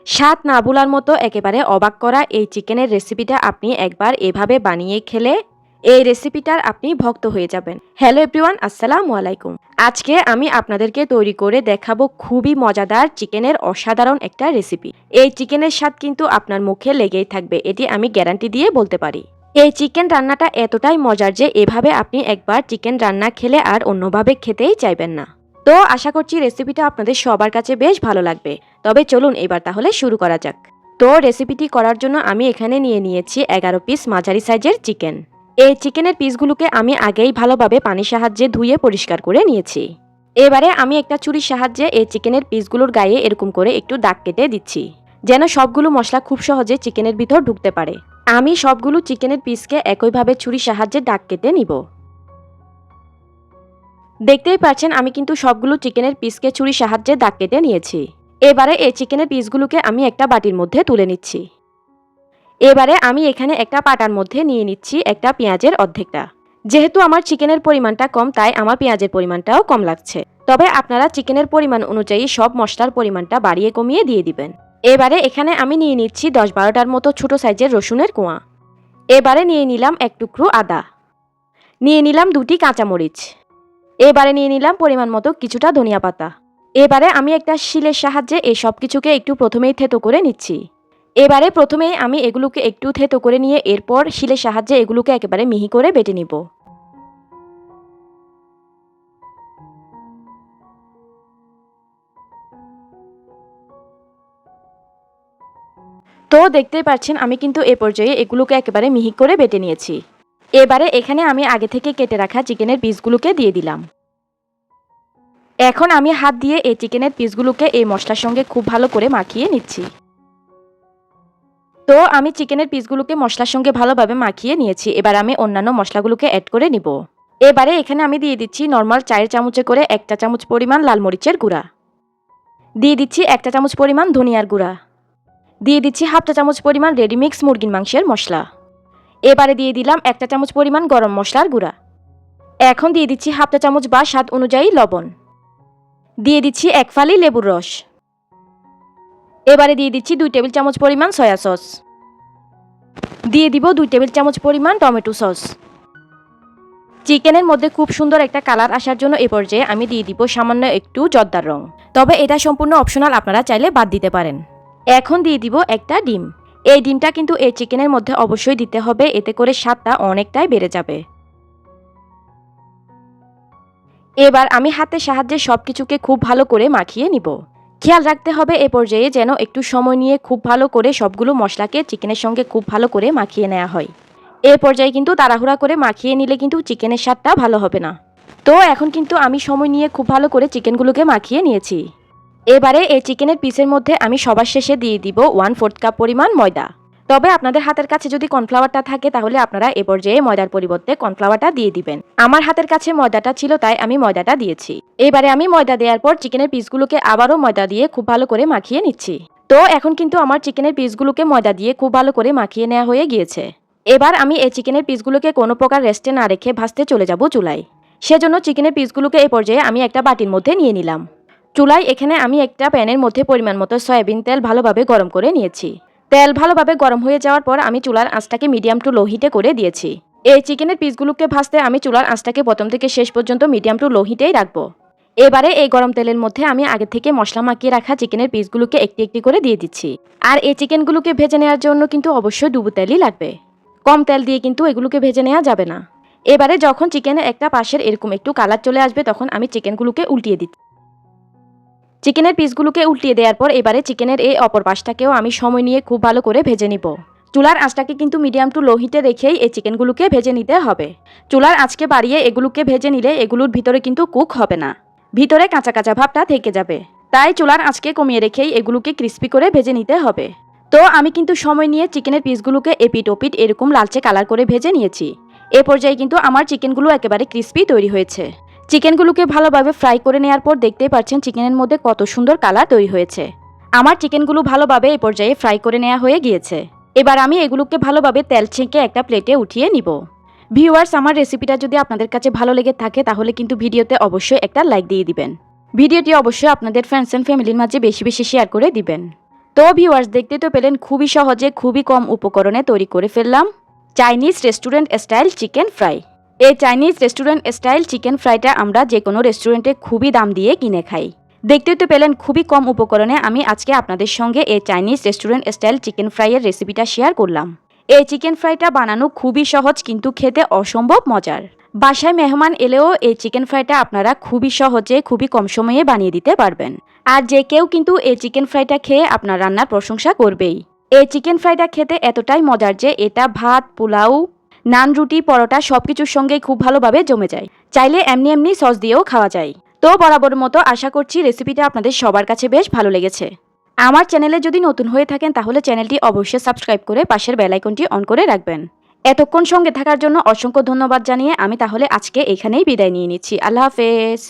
স্বাদ না ভোলার মতো একেবারে অবাক করা এই চিকেনের রেসিপিটা আপনি একবার এভাবে বানিয়ে খেলে এই রেসিপিটার আপনি ভক্ত হয়ে যাবেন। হ্যালো এভরিওয়ান, আসসালামু আলাইকুম। আজকে আমি আপনাদেরকে তৈরি করে দেখাবো খুবই মজাদার চিকেনের অসাধারণ একটা রেসিপি। এই চিকেনের স্বাদ কিন্তু আপনার মুখে লেগেই থাকবে, এটি আমি গ্যারান্টি দিয়ে বলতে পারি। এই চিকেন রান্নাটা এতটাই মজার যে এভাবে আপনি একবার চিকেন রান্না খেলে আর অন্যভাবে খেতেই চাইবেন না। তো আশা করছি রেসিপিটা আপনাদের সবার কাছে বেশ ভালো লাগবে। তবে চলুন এবার তাহলে শুরু করা যাক। তো রেসিপিটি করার জন্য আমি এখানে নিয়ে নিয়েছি 11 পিস মাঝারি সাইজের চিকেন। এই চিকেনের পিসগুলোকে আমি আগেই ভালোভাবে পানির সাহায্যে ধুয়ে পরিষ্কার করে নিয়েছি। এবারে আমি একটা ছুরির সাহায্যে এই চিকেনের পিসগুলোর গায়ে এরকম করে একটু দাগ কেটে দিচ্ছি, যেন সবগুলো মশলা খুব সহজে চিকেনের ভিতর ঢুকতে পারে। আমি সবগুলো চিকেনের পিসকে একইভাবে ছুরির সাহায্যে দাগ কেটে নিব। দেখতেই পাচ্ছেন আমি কিন্তু সবগুলো চিকেনের পিসকে ছুরির সাহায্যে দাগ কেটে নিয়েছি। এবারে এই চিকেনের পিসগুলোকে আমি একটা বাটির মধ্যে তুলে নিচ্ছি। এবারে আমি এখানে একটা পাটার মধ্যে নিয়ে নিচ্ছি একটা পেঁয়াজের অর্ধেকটা। যেহেতু আমার চিকেনের পরিমাণটা কম, তাই আমার পেঁয়াজের পরিমাণটাও কম লাগছে। তবে আপনারা চিকেনের পরিমাণ অনুযায়ী সব মশলার পরিমাণটা বাড়িয়ে কমিয়ে দিয়ে দিবেন। এবারে এখানে আমি নিয়ে নিচ্ছি 10-12টার মতো ছোট সাইজের রসুনের কোয়া। এবারে নিয়ে নিলাম এক টুকরো আদা, নিয়ে নিলাম 2টি কাঁচামরিচ। এবারে নিয়ে নিলাম পরিমাণ মতো কিছুটা ধনিয়া পাতা। এবারে আমি একটা শিলের সাহায্যে এই সব কিছুকে একটু প্রথমেই থেতো করে নিচ্ছি। এবারে প্রথমেই আমি এগুলোকে একটু থেতো করে নিয়ে এরপর শিলের সাহায্যে এগুলোকে একেবারে মিহি করে বেটে নিব। তো দেখতেই পাচ্ছেন আমি কিন্তু এ পর্যায়ে এগুলোকে একেবারে মিহি করে বেটে নিয়েছি। এবারে এখানে আমি আগে থেকে কেটে রাখা চিকেনের পিসগুলোকে দিয়ে দিলাম। এখন আমি হাত দিয়ে এই চিকেনের পিসগুলোকে এই মশলার সঙ্গে খুব ভালো করে মাখিয়ে নিচ্ছি। তো আমি চিকেনের পিসগুলোকে মশলার সঙ্গে ভালোভাবে মাখিয়ে নিয়েছি। এবার আমি অন্যান্য মশলাগুলোকে অ্যাড করে নিব। এবারে এখানে আমি দিয়ে দিচ্ছি নর্মাল 4 চামচে করে 1 চা চামচ পরিমাণ লাল মরিচের গুঁড়া, দিয়ে দিচ্ছি 1 চা চামচ পরিমাণ ধনিয়ার গুঁড়া, দিয়ে দিচ্ছি হাফ চা চামচ পরিমাণ রেডিমিক্স মুরগির মাংসের মশলা। এবারে দিয়ে দিলাম 1 চা চামচ পরিমাণ গরম মশলার গুঁড়া। এখন দিয়ে দিচ্ছি হাফ চা চামচ বা স্বাদ অনুযায়ী লবণ, দিয়ে দিচ্ছি 1 ফালি লেবুর রস। এবারে দিয়ে দিচ্ছি 2 টেবিল চামচ পরিমাণ সয়া সস, দিয়ে দিব 2 টেবিল চামচ পরিমাণ টমেটো সস। চিকেনের মধ্যে খুব সুন্দর একটা কালার আসার জন্য এ পর্যায়ে আমি দিয়ে দিব সামান্য একটু জর্দার রং। তবে এটা সম্পূর্ণ অপশনাল, আপনারা চাইলে বাদ দিতে পারেন। এখন দিয়ে দিব একটা ডিম। এই ডিমটা কিন্তু এই চিকেনের মধ্যে অবশ্যই দিতে হবে, এতে করে স্বাদটা অনেকটাই বেড়ে যাবে। এবার আমি হাতের সাহায্যে সবকিছুকে খুব ভালো করে মাখিয়ে নিব। খেয়াল রাখতে হবে এ পর্যায়ে যেন একটু সময় নিয়ে খুব ভালো করে সবগুলো মশলাকে চিকেনের সঙ্গে খুব ভালো করে মাখিয়ে নেওয়া হয়। এ পর্যায়ে কিন্তু তাড়াহুড়া করে মাখিয়ে নিলে কিন্তু চিকেনের স্বাদটা ভালো হবে না। তো এখন কিন্তু আমি সময় নিয়ে খুব ভালো করে চিকেনগুলোকে মাখিয়ে নিয়েছি। এবারে এই চিকেনের পিসের মধ্যে আমি সবার শেষে দিয়ে দিব 1/4 কাপ পরিমাণ ময়দা। তবে আপনাদের হাতের কাছে যদি কর্নফ্লাওয়ারটা থাকে তাহলে আপনারা এ পর্যায়ে ময়দার পরিবর্তে কর্নফ্লাওয়ারটা দিয়ে দিবেন। আমার হাতের কাছে ময়দাটা ছিল, তাই আমি ময়দাটা দিয়েছি। এবারে আমি ময়দা দেওয়ার পর চিকেনের পিসগুলোকে আবারও ময়দা দিয়ে খুব ভালো করে মাখিয়ে নিচ্ছি। তো এখন কিন্তু আমার চিকেনের পিসগুলোকে ময়দা দিয়ে খুব ভালো করে মাখিয়ে নেওয়া হয়ে গিয়েছে। এবার আমি এই চিকেনের পিসগুলোকে কোনো প্রকার রেস্টে না রেখে ভাজতে চলে যাব চুলায়। সেজন্য চিকেনের পিসগুলোকে এই পর্যায়ে আমি একটা বাটির মধ্যে নিয়ে নিলাম। চুলায় এখানে আমি একটা প্যানের মধ্যে পরিমাণ মতো সয়াবিন তেল ভালোভাবে গরম করে নিয়েছি। তেল ভালোভাবে গরম হয়ে যাওয়ার পর আমি চুলার আঁচটাকে মিডিয়াম টু লো হিটে করে দিয়েছি। এই চিকেনের পিসগুলোকে ভাজতে আমি চুলার আঁচটাকে প্রথম থেকে শেষ পর্যন্ত মিডিয়াম টু লো হিটেই রাখবো। এবারে এই গরম তেলের মধ্যে আমি আগে থেকে মশলা মাখিয়ে রাখা চিকেনের পিসগুলোকে একটি একটি করে দিয়ে দিচ্ছি। আর এই চিকেনগুলোকে ভেজে নেওয়ার জন্য কিন্তু অবশ্যই ডুবো তেলই লাগবে, কম তেল দিয়ে কিন্তু এগুলোকে ভেজে নেওয়া যাবে না। এবারে যখন চিকেনের একটা পাশের এরকম একটু কালার চলে আসবে তখন আমি চিকেনগুলোকে উল্টিয়ে দিচ্ছি। চিকেনের পিসগুলোকে উল্টিয়ে দেওয়ার পর এবারে চিকেনের এই অপর পাশটাকেও আমি সময় নিয়ে খুব ভালো করে ভেজে নিব। চুলার আঁচটাকে কিন্তু মিডিয়াম টু লো হিটে রেখেই এই চিকেনগুলোকে ভেজে নিতে হবে। চুলার আঁচকে বাড়িয়ে এগুলোকে ভেজে নিলে এগুলোর ভিতরে কিন্তু কুক হবে না, ভিতরে কাঁচা কাঁচা ভাবটা থেকে যাবে। তাই চুলার আঁচকে কমিয়ে রেখেই এগুলোকে ক্রিস্পি করে ভেজে নিতে হবে। তো আমি কিন্তু সময় নিয়ে চিকেনের পিসগুলোকে এপিট ওপিট এরকম লালচে কালার করে ভেজে নিয়েছি। এ পর্যায়ে কিন্তু আমার চিকেনগুলো একেবারে ক্রিস্পি তৈরি হয়েছে। চিকেনগুলোকে ভালোভাবে ফ্রাই করে নেওয়ার পর দেখতেই পাচ্ছেন চিকেনের মধ্যে কত সুন্দর কালার তৈরি হয়েছে। আমার চিকেনগুলো ভালোভাবে এই পর্যায়ে ফ্রাই করে নেওয়া হয়ে গিয়েছে। এবার আমি এগুলোকে ভালোভাবে তেল ছেঁকে একটা প্লেটে উঠিয়ে নিব। ভিউয়ার্স, আমার রেসিপিটা যদি আপনাদের কাছে ভালো লেগে থাকে তাহলে কিন্তু ভিডিওতে অবশ্যই একটা লাইক দিয়ে দিবেন। ভিডিওটি অবশ্যই আপনাদের ফ্রেন্ডস অ্যান্ড ফ্যামিলির মাঝে বেশি বেশি শেয়ার করে দিবেন। তো ভিউয়ার্স, দেখতে তো পেলেন খুবই সহজে খুবই কম উপকরণে তৈরি করে ফেললাম Chinese restaurant style chicken fry. এই চাইনিজ রেস্টুরেন্ট স্টাইল চিকেন ফ্রাইটা আমরা যে কোনো রেস্টুরেন্টে খুবই দাম দিয়ে কিনে খাই। দেখতে তো পেলেন খুবই কম উপকরণে আমি আজকে আপনাদের সঙ্গে এই চাইনিজ রেস্টুরেন্ট স্টাইল চিকেন ফ্রাইয়ের রেসিপিটা শেয়ার করলাম। এই চিকেন ফ্রাইটা বানানো খুবই সহজ, কিন্তু খেতে অসম্ভব মজার। বাসায় মেহমান এলেও এই চিকেন ফ্রাইটা আপনারা খুবই সহজে খুবই কম সময়ে বানিয়ে দিতে পারবেন। আর যে কেউ কিন্তু এই চিকেন ফ্রাইটা খেয়ে আপনার রান্নার প্রশংসা করবেই। এই চিকেন ফ্রাইটা খেতে এতটাই মজার যে এটা ভাত, পোলাও, নান, রুটি, পরোটা সবকিছুর সঙ্গেই খুব ভালোভাবে জমে যায়। চাইলে এমনি এমনি সস দিয়েও খাওয়া যায়। তো বরাবর মতো আশা করছি রেসিপিটা আপনাদের সবার কাছে বেশ ভালো লেগেছে। আমার চ্যানেলে যদি নতুন হয়ে থাকেন তাহলে চ্যানেলটি অবশ্যই সাবস্ক্রাইব করে পাশের বেল আইকনটি অন করে রাখবেন। এতক্ষণ সঙ্গে থাকার জন্য অসংখ্য ধন্যবাদ জানিয়ে আমি তাহলে আজকে এখানেই বিদায় নিয়ে নিচ্ছি। আল্লাহ হাফেজ।